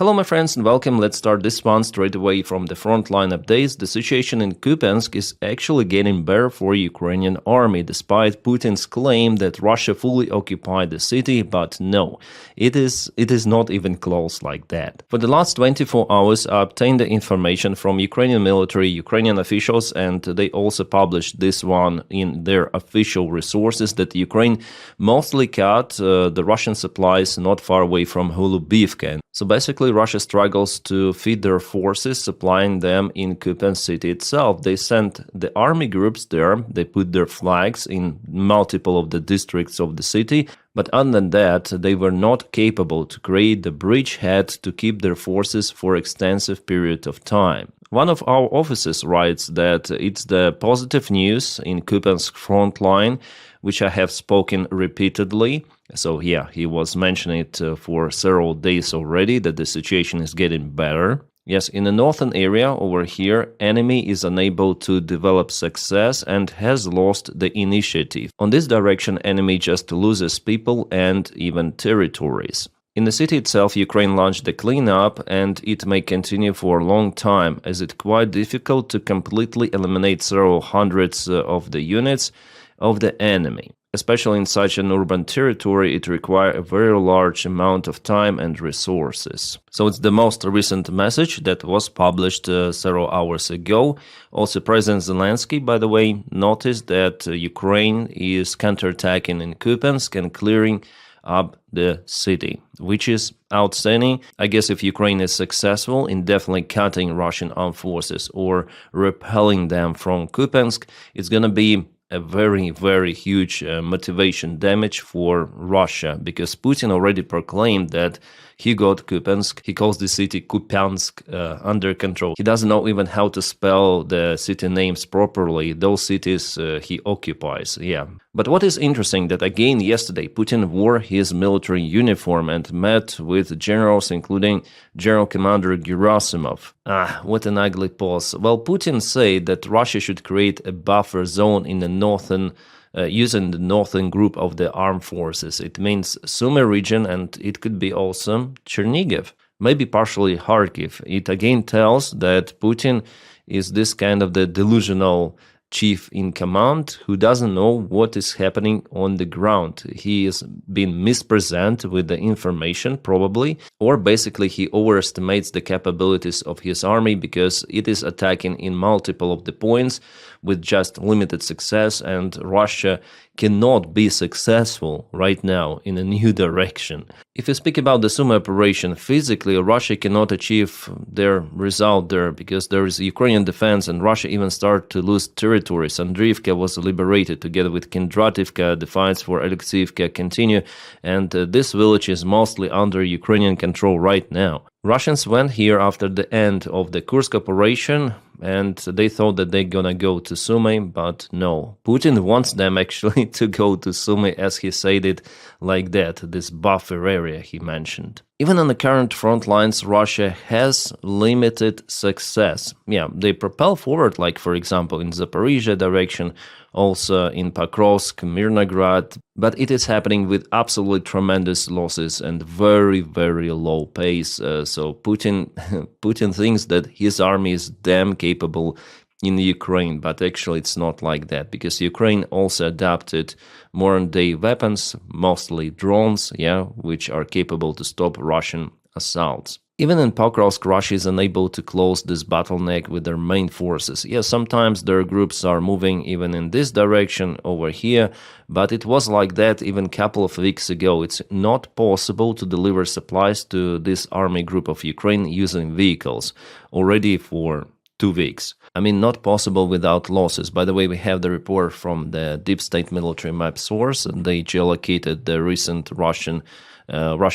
Hello my friends and welcome. Let's start this one straight away from the Frontline updates. The situation in Kupiansk is actually getting better for Ukrainian army, despite Putin's claim that Russia fully occupied the city, but no, it is not even close like that. For the last 24 hours, I obtained the information from Ukrainian military, Ukrainian officials, and they also published this one in their official resources that Ukraine mostly cut the Russian supplies not far away from Hulaipole. So basically, Russia struggles to feed their forces, supplying them in Kupiansk city itself. They sent the army groups there, they put their flags in multiple of the districts of the city, but other than that, they were not capable to create the bridgehead to keep their forces for extensive period of time. One of our officers writes that it's the positive news in Kupiansk Frontline, which I have spoken repeatedly. So yeah, he was mentioning it for several days already, that the situation is getting better. Yes, in the northern area over here, enemy is unable to develop success and has lost the initiative. On this direction, enemy just loses people and even territories. In the city itself, Ukraine launched the cleanup, and it may continue for a long time, as it's quite difficult to completely eliminate several hundreds of the units of the enemy. Especially in such an urban territory, it requires a very large amount of time and resources. So it's the most recent message that was published several hours ago. Also, President Zelensky, by the way, noticed that Ukraine is counterattacking in Kupiansk and clearing up the city, which is outstanding. I guess if Ukraine is successful in definitely cutting Russian armed forces or repelling them from Kupiansk, it's going to be a very, very huge motivation damage for Russia, because Putin already proclaimed that he got Kupiansk. He calls the city Kupiansk under control. He doesn't know even how to spell the city names properly. Those cities he occupies, yeah. But what is interesting that again yesterday Putin wore his military uniform and met with generals, including General Commander Gerasimov. What an ugly pose. Well, Putin said that Russia should create a buffer zone in the northern using the northern group of the armed forces. It means Sumy region, and it could be also Chernihiv, maybe partially Kharkiv. It again tells that Putin is this kind of the delusional chief in command who doesn't know what is happening on the ground. He is being mispresented with the information probably, or basically he overestimates the capabilities of his army because it is attacking in multiple of the points with just limited success, and Russia cannot be successful right now in a new direction. If you speak about the Sumy operation, physically Russia cannot achieve their result there because there is Ukrainian defense and Russia even started to lose territories. Andriivka was liberated together with Kindrativka. The fights for Alexeivka continue, and this village is mostly under Ukrainian control right now. Russians went here after the end of the Kursk operation, and they thought that they're gonna go to Sumy, but no. Putin wants them actually to go to Sumy, as he said it like that, this buffer area he mentioned. Even on the current front lines, Russia has limited success. Yeah, they propel forward, like for example in Zaporizhia direction, also in Pokrovsk, Mirnograd, but it is happening with absolutely tremendous losses and very, very low pace. So Putin thinks that his army is damn capable in Ukraine, but actually it's not like that, because Ukraine also adapted modern-day weapons, mostly drones, yeah, which are capable to stop Russian assaults. Even in Pokrovsk, Russia is unable to close this bottleneck with their main forces. Yes, sometimes their groups are moving even in this direction over here, but it was like that even a couple of weeks ago. It's not possible to deliver supplies to this army group of Ukraine using vehicles already for 2 weeks. I mean, not possible without losses. By the way, we have the report from the deep state military map source, and they geolocated the recent Russian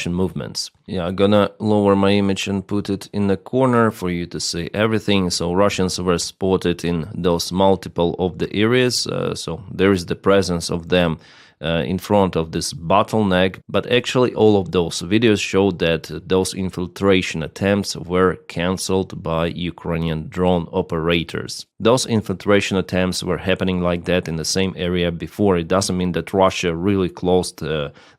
movements. Yeah, I'm gonna lower my image and put it in the corner for you to see everything. So Russians were spotted in those multiple of the areas. So there is the presence of them in front of this bottleneck, but actually all of those videos showed that those infiltration attempts were cancelled by Ukrainian drone operators. Those infiltration attempts were happening like that in the same area before. It doesn't mean that Russia really closed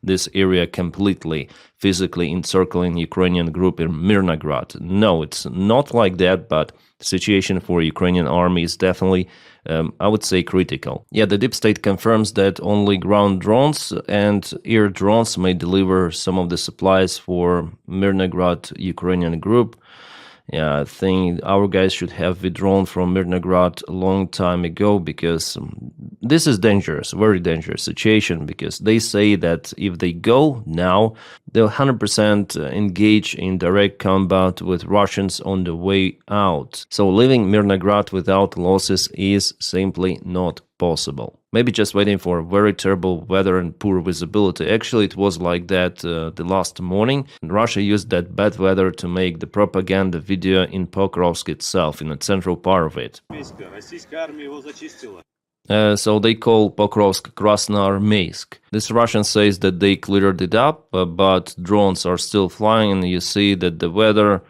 this area completely. physically encircling Ukrainian group in Mirnograd. No, it's not like that, but the situation for Ukrainian army is definitely, I would say, critical. Yeah, the deep state confirms that only ground drones and air drones may deliver some of the supplies for Mirnograd Ukrainian group. Yeah, I think our guys should have withdrawn from Mirnograd a long time ago, because this is dangerous, very dangerous situation, because they say that if they go now, they'll 100% engage in direct combat with Russians on the way out. So leaving Mirnograd without losses is simply not possible. Maybe just waiting for very terrible weather and poor visibility. Actually, it was like that the last morning. Russia used that bad weather to make the propaganda video in Pokrovsk itself, in the central part of it. So they call Pokrovsk Krasnoarmeysk. This Russian says that they cleared it up, but drones are still flying, and you see that the weather,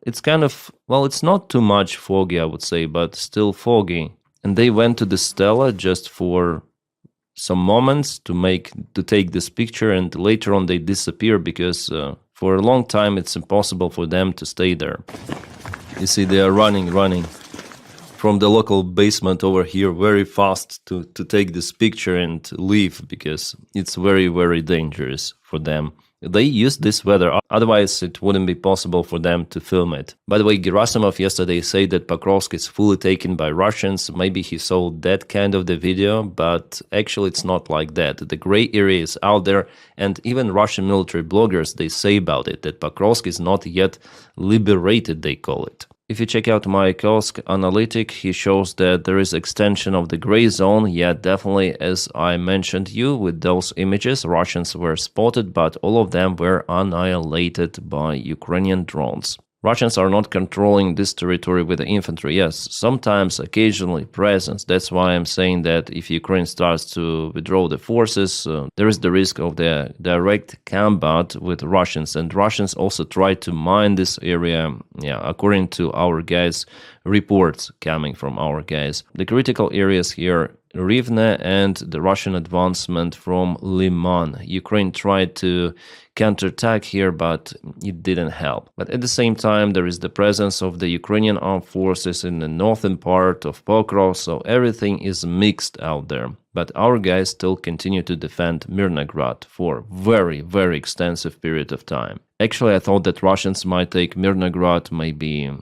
it's kind of, well, it's not too much foggy, I would say, but still foggy. And they went to the Stella just for some moments to take this picture, and later on they disappear, because for a long time it's impossible for them to stay there. You see, they are running from the local basement over here very fast to take this picture and leave, because it's very, very dangerous for them. They used this weather, otherwise it wouldn't be possible for them to film it. By the way, Gerasimov yesterday said that Pokrovsk is fully taken by Russians. Maybe he saw that kind of the video, but actually it's not like that. The gray area is out there, and even Russian military bloggers, they say about it, that Pokrovsk is not yet liberated, they call it. If you check out my Kursk analytic, he shows that there is extension of the gray zone. Yeah, definitely, as I mentioned you, with those images, Russians were spotted, but all of them were annihilated by Ukrainian drones. Russians are not controlling this territory with the infantry. Yes, sometimes, occasionally, presence. That's why I'm saying that if Ukraine starts to withdraw the forces, there is the risk of the direct combat with Russians. And Russians also try to mine this area, yeah, according to our guys' reports coming from our guys. The critical areas here, Rivne and the Russian advancement from Liman. Ukraine tried to counterattack here, but it didn't help. But at the same time, there is the presence of the Ukrainian armed forces in the northern part of Pokrovsk, so everything is mixed out there. But our guys still continue to defend Mirnograd for very, very extensive period of time. Actually, I thought that Russians might take Mirnograd maybe a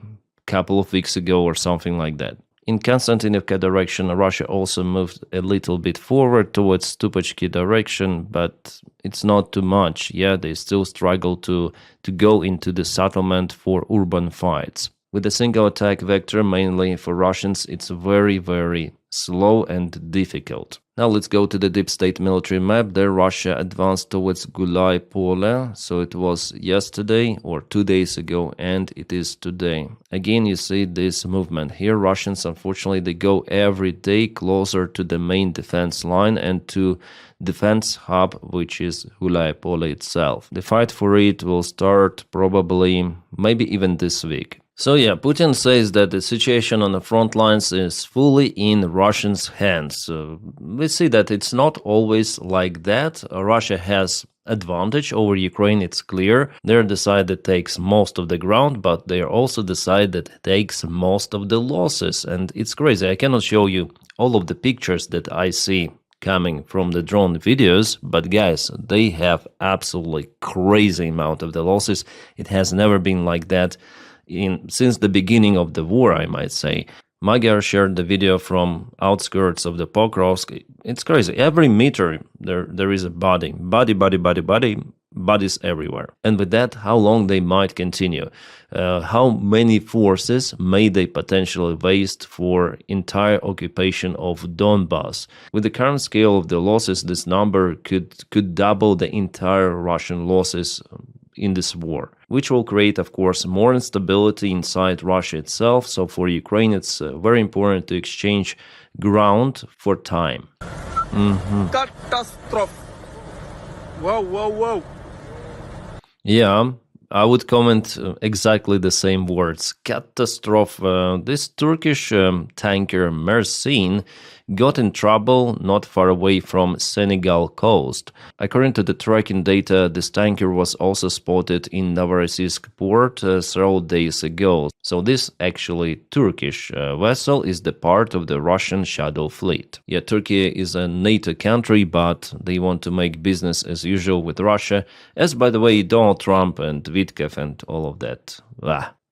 couple of weeks ago or something like that. In Konstantinivka direction, Russia also moved a little bit forward towards Stupachki direction, but it's not too much. Yeah, they still struggle to go into the settlement for urban fights. With a single attack vector, mainly for Russians, it's very, very slow and difficult. Now let's go to the deep state military map. There Russia advanced towards Hulaipole, so it was yesterday or 2 days ago, and it is today. Again, you see this movement here. Russians, unfortunately, they go every day closer to the main defense line and to defense hub, which is Hulaipole itself. The fight for it will start probably, maybe even this week. So yeah, Putin says that the situation on the front lines is fully in Russians' hands. We see that it's not always like that. Russia has advantage over Ukraine, it's clear. They're the side that takes most of the ground, but they're also the side that takes most of the losses. And it's crazy. I cannot show you all of the pictures that I see coming from the drone videos, but guys, they have absolutely crazy amount of the losses. It has never been like that since the beginning of the war, I might say. Magyar shared the video from outskirts of the Pokrovsk. It's crazy. Every meter there is a body, bodies everywhere. And with that, how long they might continue? How many forces may they potentially waste for entire occupation of Donbass? With the current scale of the losses, this number could double the entire Russian losses in this war, which will create, of course, more instability inside Russia itself. So for Ukraine, it's very important to exchange ground for time. Catastrophe! Whoa. Yeah, I would comment exactly the same words. Catastrophe. This Turkish tanker Mersin got in trouble not far away from Senegal coast. According to the tracking data, this tanker was also spotted in Novorossiysk port several days ago. So this actually Turkish vessel is the part of the Russian shadow fleet. Yeah, Turkey is a NATO country, but they want to make business as usual with Russia, as by the way Donald Trump and Vitkov and all of that.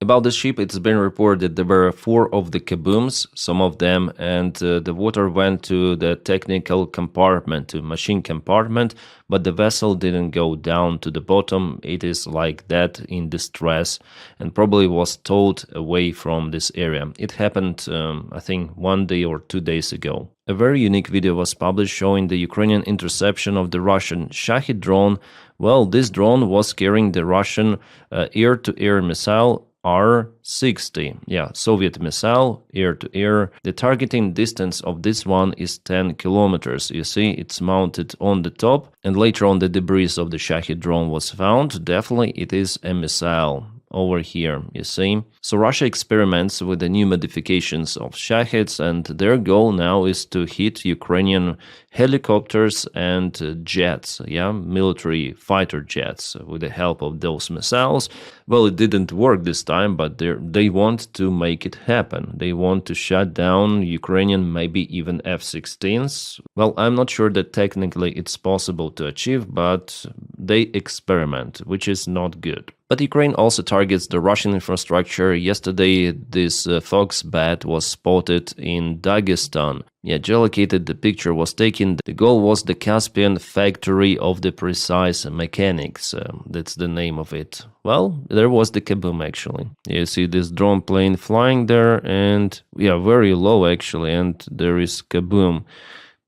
About the ship, it's been reported there were 4 of the Kabooms, some of them, and the water went to the technical compartment, to machine compartment, but the vessel didn't go down to the bottom. It is like that in distress and probably was towed away from this area. It happened, I think, 1 day or 2 days ago. A very unique video was published showing the Ukrainian interception of the Russian Shahed drone. Well, this drone was carrying the Russian air-to-air missile R-60, Soviet missile, air-to-air. The targeting distance of this one is 10 kilometers. You see, it's mounted on the top, and later on the debris of the Shahed drone was found. Definitely it is a missile. Over here, you see. So Russia experiments with the new modifications of Shaheds, and their goal now is to hit Ukrainian helicopters and jets, military fighter jets, with the help of those missiles. Well, it didn't work this time, but they want to make it happen. They want to shut down Ukrainian, maybe even F-16s. Well, I'm not sure that technically it's possible to achieve, but they experiment, which is not good. But Ukraine also targets the Russian infrastructure. Yesterday, this Fox bat was spotted in Dagestan. Geolocated, the picture was taken. The goal was the Caspian factory of the precise mechanics. That's the name of it. Well, there was the Kaboom actually. You see this drone plane flying there and, very low actually, and there is Kaboom.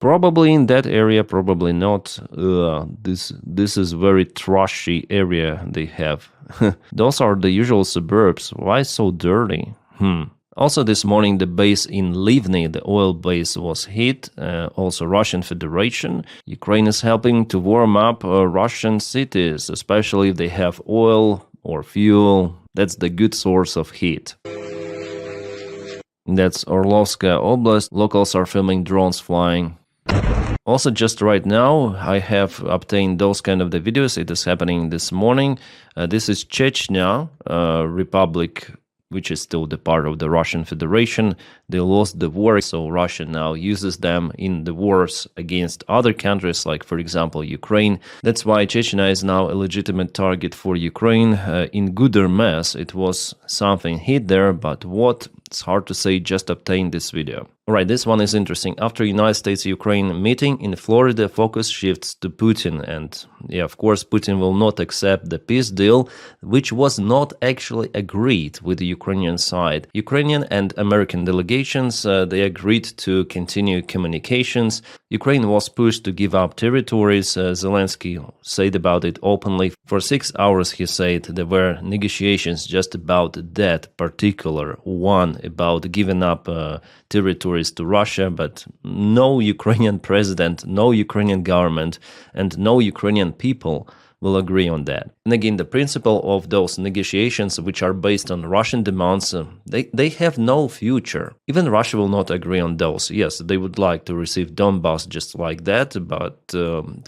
Probably in that area, probably not. This is very trashy area they have. Those are the usual suburbs. Why so dirty? Also this morning the base in Livny, the oil base, was hit. Also Russian Federation. Ukraine is helping to warm up Russian cities, especially if they have oil or fuel. That's the good source of heat. That's Orlovskaya Oblast. Locals are filming drones flying. Also, just right now, I have obtained those kind of the videos. It is happening this morning. This is Chechnya Republic, which is still the part of the Russian Federation. They lost the war, so Russia now uses them in the wars against other countries, like, for example, Ukraine. That's why Chechnya is now a legitimate target for Ukraine. In Gudermes, it was something hit there, but what? It's hard to say, just obtain this video. Alright, this one is interesting. After United States-Ukraine meeting in Florida, focus shifts to Putin. And of course, Putin will not accept the peace deal, which was not actually agreed with the Ukrainian side. Ukrainian and American delegations, they agreed to continue communications. Ukraine was pushed to give up territories. Zelensky said about it openly. For 6 hours, he said there were negotiations just about that particular one, about giving up territories to Russia, but no Ukrainian president, no Ukrainian government, and no Ukrainian people will agree on that. And again, the principle of those negotiations, which are based on Russian demands, they have no future. Even Russia will not agree on those. Yes, they would like to receive Donbass just like that, but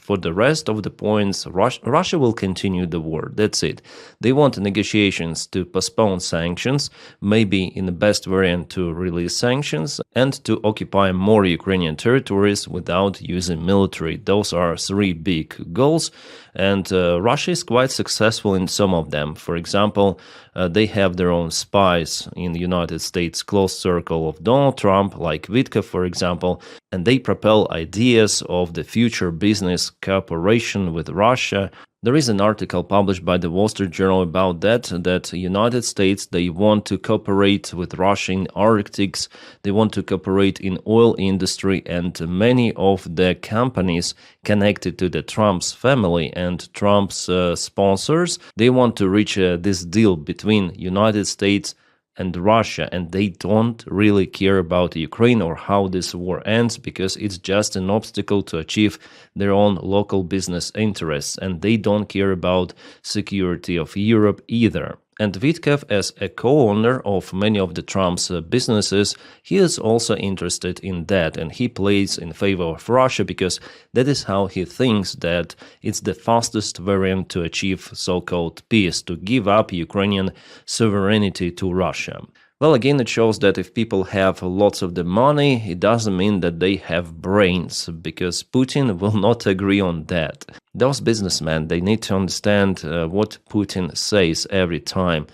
for the rest of the points, Russia will continue the war. That's it. They want negotiations to postpone sanctions, maybe in the best variant to release sanctions, and to occupy more Ukrainian territories without using military. Those are 3 big goals. And Russia is quite successful in some of them. For example, they have their own spies in the United States close circle of Donald Trump, like Vitkov, for example, and they propel ideas of the future business cooperation with Russia. There is an article published by the Wall Street Journal about that United States, they want to cooperate with Russia in Arctics, they want to cooperate in oil industry, and many of the companies connected to the Trump's family and Trump's sponsors, they want to reach this deal between United States, and Russia, and they don't really care about Ukraine or how this war ends because it's just an obstacle to achieve their own local business interests, and they don't care about security of Europe either. And Witkoff, as a co-owner of many of the Trump's businesses, he is also interested in that, and he plays in favor of Russia because that is how he thinks that it's the fastest variant to achieve so-called peace, to give up Ukrainian sovereignty to Russia. Well, again, it shows that if people have lots of the money, it doesn't mean that they have brains, because Putin will not agree on that. Those businessmen, they need to understand what Putin says every time.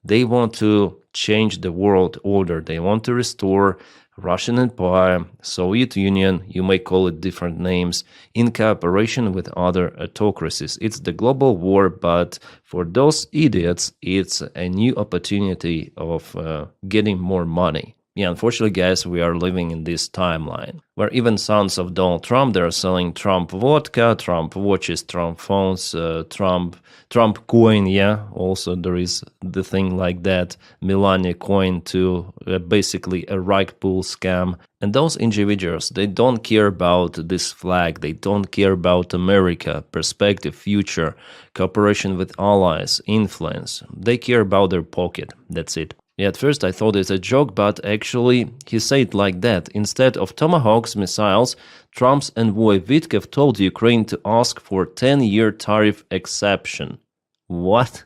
They want to change the world order. They want to restore Russian Empire, Soviet Union, you may call it different names, in cooperation with other autocracies. It's the global war, but for those idiots, it's a new opportunity of getting more money. Yeah, unfortunately, guys, we are living in this timeline where even sons of Donald Trump, they're selling Trump vodka, Trump watches, Trump phones, Trump coin. Yeah, also there is the thing like that, Melania coin, to basically a rug pull scam. And those individuals, they don't care about this flag, they don't care about America, perspective, future, cooperation with allies, influence. They care about their pocket, that's it. Yeah, at first I thought it's a joke, but actually he said like that. Instead of Tomahawks missiles, Trump's envoy Witkoff told Ukraine to ask for 10-year tariff exception. What?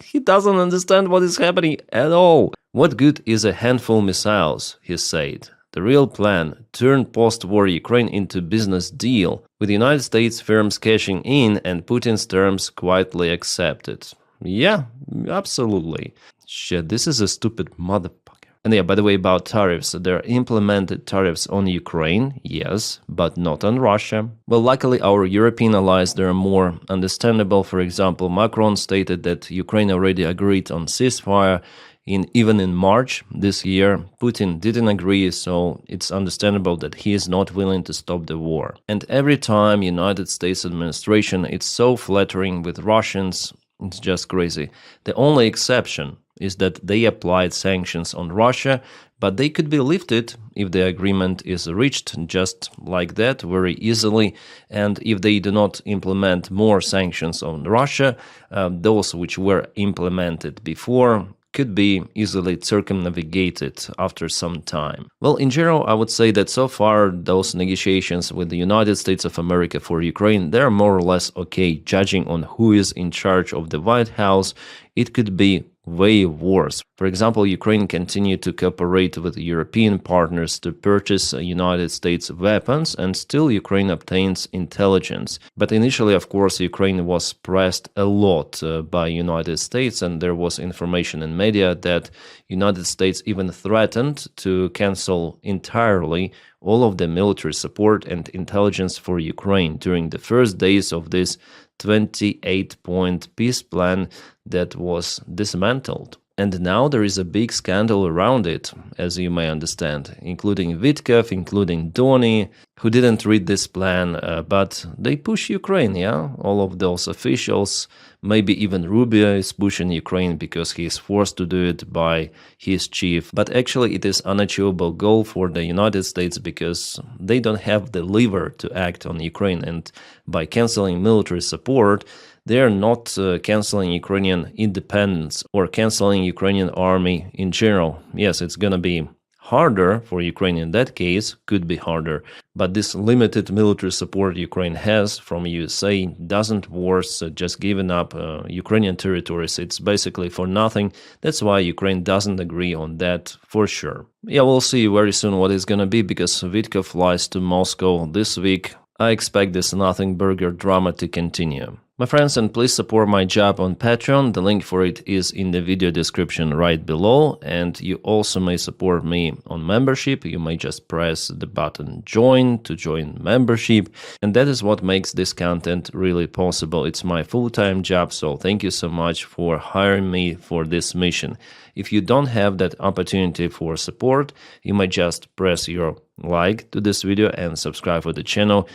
He doesn't understand what is happening at all. What good is a handful missiles, he said. The real plan, turn post-war Ukraine into business deal, with United States firms cashing in and Putin's terms quietly accepted. Yeah, absolutely. Shit, this is a stupid motherfucker. And yeah, by the way, about tariffs, there are implemented tariffs on Ukraine, yes, but not on Russia. Well, luckily, our European allies, they are more understandable. For example, Macron stated that Ukraine already agreed on ceasefire. Even in March this year, Putin didn't agree, so it's understandable that he is not willing to stop the war. And every time United States administration, it's so flattering with Russians, it's just crazy. The only exception is that they applied sanctions on Russia, but they could be lifted if the agreement is reached just like that very easily. And if they do not implement more sanctions on Russia, those which were implemented before could be easily circumnavigated after some time. Well, in general, I would say that so far those negotiations with the United States of America for Ukraine, they're more or less okay. Judging on who is in charge of the White House, it could be way worse. For example, Ukraine continued to cooperate with European partners to purchase United States weapons, and still Ukraine obtains intelligence. But initially, of course, Ukraine was pressed a lot by United States, and there was information in media that United States even threatened to cancel entirely all of the military support and intelligence for Ukraine during the first days of this 28-point peace plan that was dismantled. And now there is a big scandal around it, as you may understand, including Witkoff, including Doni, who didn't read this plan, but they push Ukraine, yeah? All of those officials, maybe even Ruzzia is pushing Ukraine because he is forced to do it by his chief. But actually it is an unachievable goal for the United States because they don't have the lever to act on Ukraine. And by canceling military support, they are not canceling Ukrainian independence or canceling Ukrainian army in general. Yes, it's going to be harder for Ukraine in that case, could be harder. But this limited military support Ukraine has from USA doesn't worth just giving up Ukrainian territories. It's basically for nothing. That's why Ukraine doesn't agree on that for sure. Yeah, we'll see very soon what it's going to be because Witkoff flies to Moscow this week. I expect this nothing burger drama to continue. My friends, and please support my job on Patreon. The link for it is in the video description right below. And you also may support me on membership. You may just press the button join to join membership. And that is what makes this content really possible. It's my full-time job, so thank you so much for hiring me for this mission. If you don't have that opportunity for support, you might just press your like to this video and subscribe for the channel.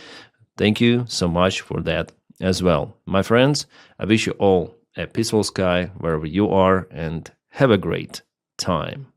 Thank you so much for that as well. My friends, I wish you all a peaceful sky wherever you are and have a great time.